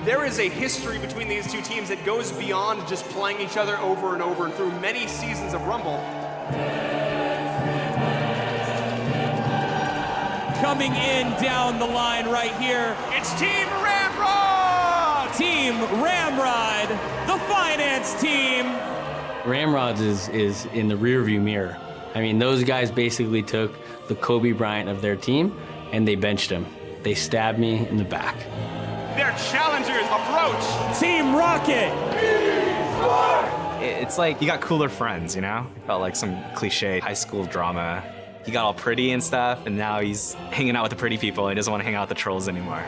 There is a history between these two teams that goes beyond just playing each other over and over through many seasons of Rumble. Coming in down the line right here, It's Team Ramrod! Team Ramrod, the finance team. Ramrod is in the rearview mirror. I mean, those guys basically took the Kobe Bryant of their team and they benched him. They stabbed me in the back. Their challengers approach. Team Rocket. It's like you got cooler friends, you know? It felt like some cliche high school drama. He got all pretty and stuff, and now he's hanging out with the pretty people and he doesn't want to hang out with the trolls anymore.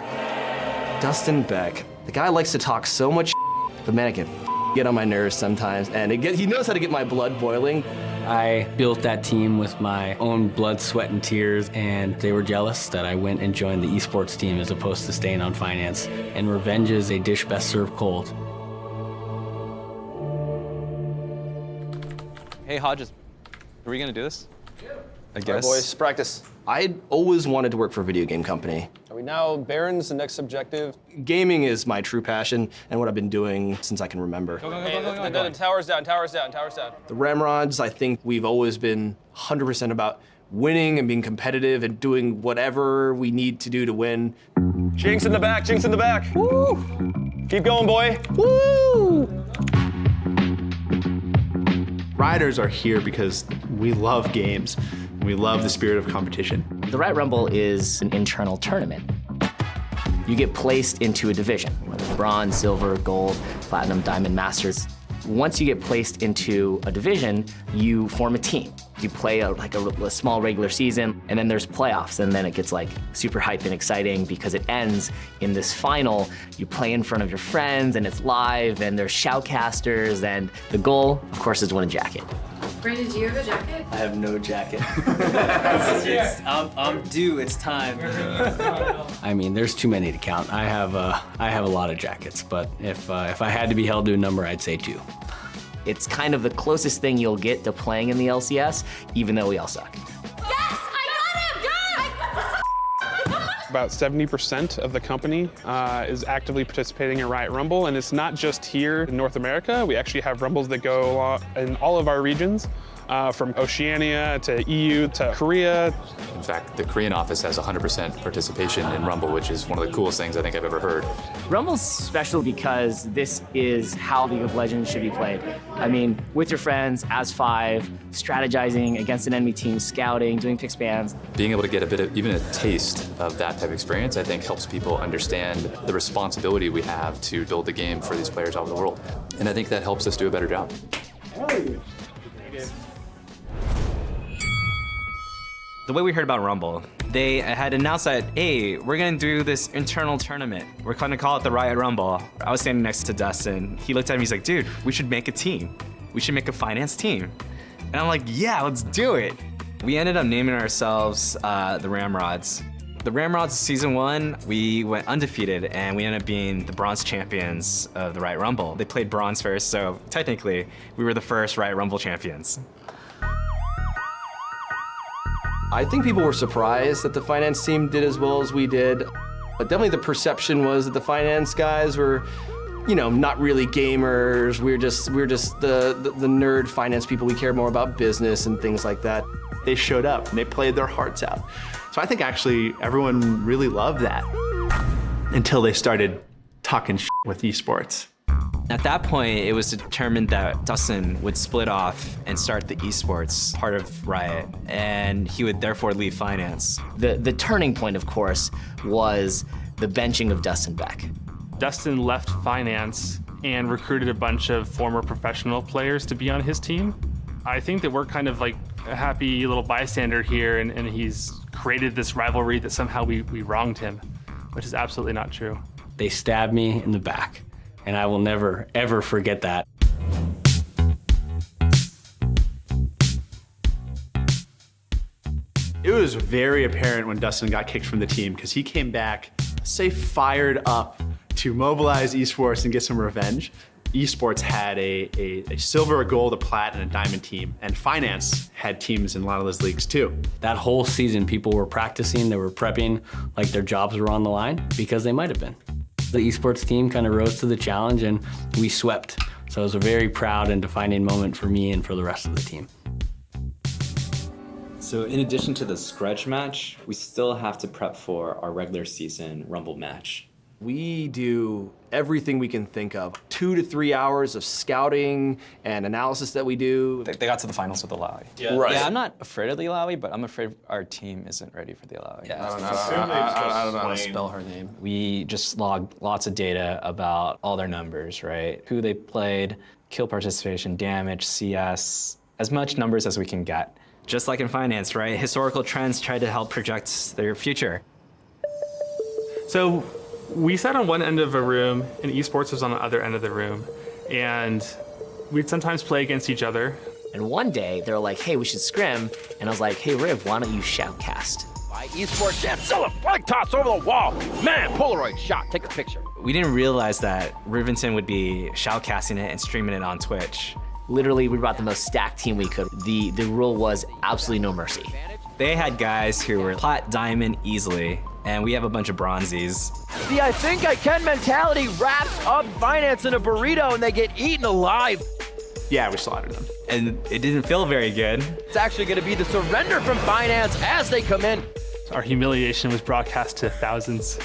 Dustin Beck. The guy likes to talk so much, but man, it can get on my nerves sometimes, and he knows how to get my blood boiling. I built that team with my own blood, sweat, and tears, and they were jealous that I went and joined the esports team as opposed to staying on finance. And revenge is a dish best served cold. Hey, Hodges, are we gonna do this? I guess. All right, boys, practice. I'd always wanted to work for a video game company. Are we now Barons, the next objective? Gaming is my true passion and what I've been doing since I can remember. The tower's down, tower's down, tower's down. The Ramrods, I think we've always been 100% about winning and being competitive and doing whatever we need to do to win. Jinx in the back, Jinx in the back. Woo! Keep going, boy. Woo! Riders are here because we love games. We love the spirit of competition. The Riot Rumble is an internal tournament. You get placed into a division, whether bronze, silver, gold, platinum, diamond, masters. Once you get placed into a division, you form a team. You play a small regular season, and then there's playoffs, and then it gets like super hype and exciting because it ends in this final. You play in front of your friends, and it's live, and there's shoutcasters, and the goal, of course, is to win a jacket. Brandon, do you have a jacket? I have no jacket. I'm due, it's time. I mean, there's too many to count. I have a lot of jackets, but if I had to be held to a number, I'd say 2. It's kind of the closest thing you'll get to playing in the LCS, even though we all suck. Yes! I got him! About 70% of the company is actively participating in Riot Rumble, and it's not just here in North America. We actually have Rumbles that go in all of our regions, from Oceania to EU to Korea. In fact, the Korean office has 100% participation in Rumble, which is one of the coolest things I think I've ever heard. Rumble's special because this is how League of Legends should be played. I mean, with your friends, as 5, strategizing against an enemy team, scouting, doing pick spans. Being able to get a bit of, even a taste of that type of experience, I think helps people understand the responsibility we have to build the game for these players all over the world. And I think that helps us do a better job. The way we heard about Rumble, they had announced that, hey, we're gonna do this internal tournament. We're gonna call it the Riot Rumble. I was standing next to Dustin. He looked at me, he's like, dude, we should make a team. We should make a finance team. And I'm like, yeah, let's do it. We ended up naming ourselves the Ramrods. The Ramrods season 1, we went undefeated and we ended up being the bronze champions of the Riot Rumble. They played bronze first, so technically we were the first Riot Rumble champions. I think people were surprised that the finance team did as well as we did. But definitely the perception was that the finance guys were, you know, not really gamers. We're just the nerd finance people. We care more about business and things like that. They showed up and they played their hearts out. So I think actually everyone really loved that until they started talking with esports. At that point, it was determined that Dustin would split off and start the esports part of Riot, and he would therefore leave finance. The turning point, of course, was the benching of Dustin Beck. Dustin left finance and recruited a bunch of former professional players to be on his team. I think that we're kind of like a happy little bystander here, and he's created this rivalry that somehow we wronged him, which is absolutely not true. They stabbed me in the back, and I will never, ever forget that. It was very apparent when Dustin got kicked from the team because he came back, say, fired up to mobilize esports and get some revenge. Esports had a silver, a gold, a plat, and a diamond team, and finance had teams in a lot of those leagues too. That whole season, people were practicing, they were prepping like their jobs were on the line because they might have been. The esports team kind of rose to the challenge and we swept. So it was a very proud and defining moment for me and for the rest of the team. So in addition to the scratch match, we still have to prep for our regular season Rumble match. We do everything we can think of. 2 to 3 hours of scouting and analysis that we do. They got to the finals with the Lowy. Yeah. Right. Yeah, I'm not afraid of the Lowy, but I'm afraid our team isn't ready for the Lowy. Yeah, I don't know how to spell her name. We just log lots of data about all their numbers, right? Who they played, kill participation, damage, CS, as much numbers as we can get. Just like in finance, right? Historical trends try to help project their future. So we sat on one end of a room, and esports was on the other end of the room, and we'd sometimes play against each other. And one day, they were like, hey, we should scrim. And I was like, hey, Riv, why don't you shoutcast? By esports champ, sell a flag toss over the wall. Man, Polaroid shot, take a picture. We didn't realize that Riventon would be shoutcasting it and streaming it on Twitch. Literally, we brought the most stacked team we could. The rule was absolutely no mercy. They had guys who were plat diamond easily, and we have a bunch of bronzies. The I think I can mentality wraps up finance in a burrito and they get eaten alive. Yeah, we slaughtered them. And it didn't feel very good. It's actually gonna be the surrender from finance as they come in. Our humiliation was broadcast to thousands.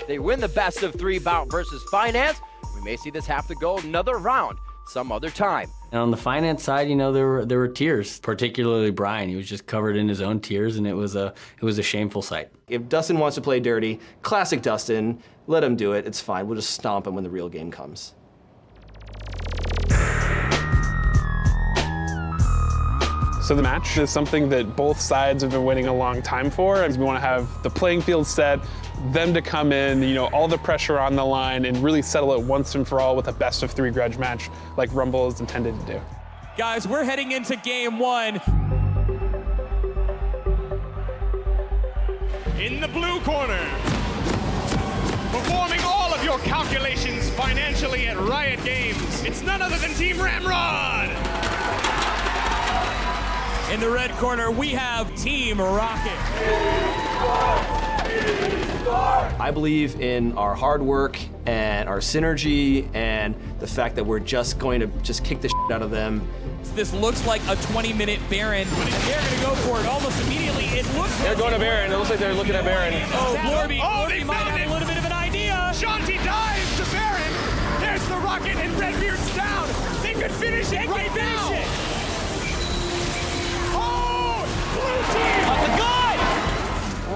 They win the best of 3 bout versus finance. We may see this have to go another round some other time. And on the finance side, you know, there were tears, particularly Brian. He was just covered in his own tears, and it was a shameful sight. If Dustin wants to play dirty, classic Dustin, let him do it. It's fine. We'll just stomp him when the real game comes. So the match is something that both sides have been waiting a long time for. We want to have the playing field set, them to come in, you know, all the pressure on the line and really settle it once and for all with a best of 3 grudge match like Rumble is intended to do. Guys, we're heading into game 1. In the blue corner, performing all of your calculations financially at Riot Games, it's none other than Team Ramrod. In the red corner, we have Team Rocket. I believe in our hard work and our synergy and the fact that we're just going to kick the shit out of them. This looks like a 20-minute Baron, and they're going to go for it almost immediately. It looks They're going to Baron. It looks like they're looking at Baron. Oh, Blorby they might found have it. a little bit of an idea. Shanti dives to Baron. There's the rocket, and Redbeard's down. They could finish it right now. Oh, blue team. The guy!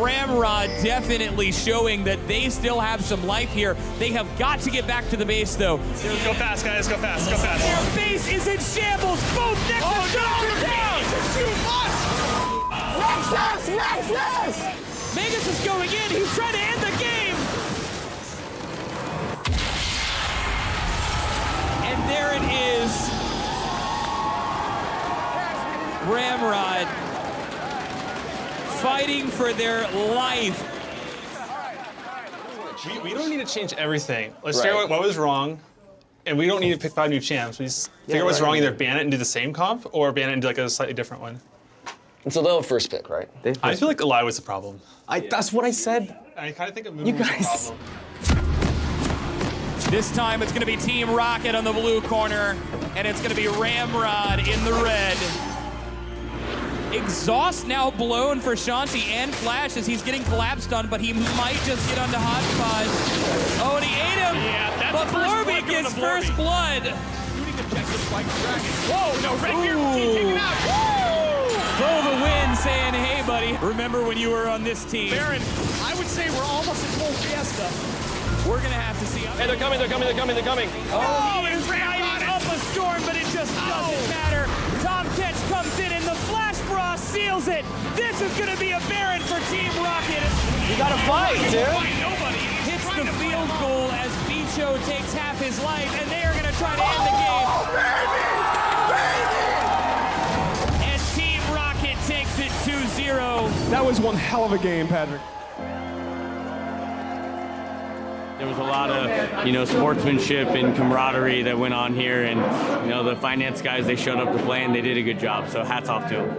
Ramrod definitely showing that they still have some life here. They have got to get back to the base, though. Go fast, guys. Go fast. Go fast. Their base is in shambles. Both next to down. Too much. Nexus! Magus is going in. He's trying to end the game. And there it is. Ramrod fighting for their life. We don't need to change everything. Let's figure out what was wrong, and we don't need to pick 5 new champs. We just figure out what's wrong, either ban it and do the same comp, or ban it and do like a slightly different one. And so they'll have first pick, right? I feel like Eli was the problem. That's what I said. I kind of think of Moon was the problem. This time it's going to be Team Rocket on the blue corner, and it's going to be Ramrod in the red. Exhaust now blown for Shanti and Flash as he's getting collapsed on, but he might just get onto Hodgepodge. Oh, and he ate him! Yeah, but Blorby gets first blood. Shooting objective like Dragon. Whoa, no, Redbeard taken out. Woo! Bova win saying, hey, buddy, remember when you were on this team? Baron, I would say we're almost at full fiesta. We're going to have to see. Hey, they're coming. Oh, he's riding up a storm, but it just doesn't matter. Tom Ketch comes in and the Flash Frost seals it. This is going to be a Baron for Team Rocket. You gotta fight, dude. Nobody hits the field goal as Bicho takes half his life, and they are going to try to end the game. And Team Rocket takes it 2-0. That was one hell of a game, Patrick. There was a lot of, you know, sportsmanship and camaraderie that went on here, and, you know, the finance guys, they showed up to play and they did a good job, so hats off to them.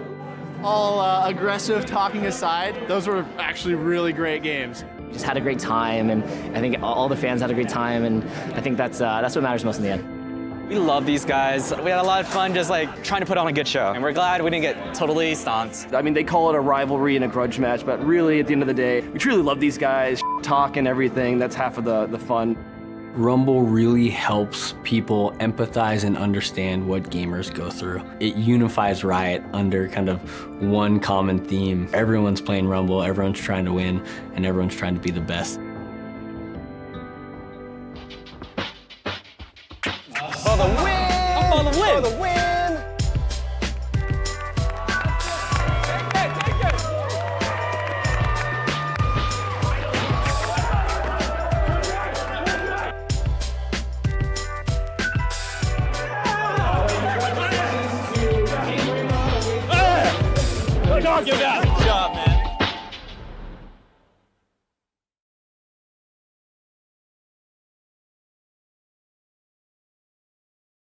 All aggressive talking aside, those were actually really great games. Just had a great time, and I think all the fans had a great time, and I think that's what matters most in the end. We love these guys. We had a lot of fun just like trying to put on a good show. And we're glad we didn't get totally stomped. I mean, they call it a rivalry and a grudge match, but really at the end of the day, we truly love these guys, talk and everything. That's half of the fun. Rumble really helps people empathize and understand what gamers go through. It unifies Riot under kind of one common theme. Everyone's playing Rumble, everyone's trying to win, and everyone's trying to be the best. For the win! For the win! For the win! Don't give out!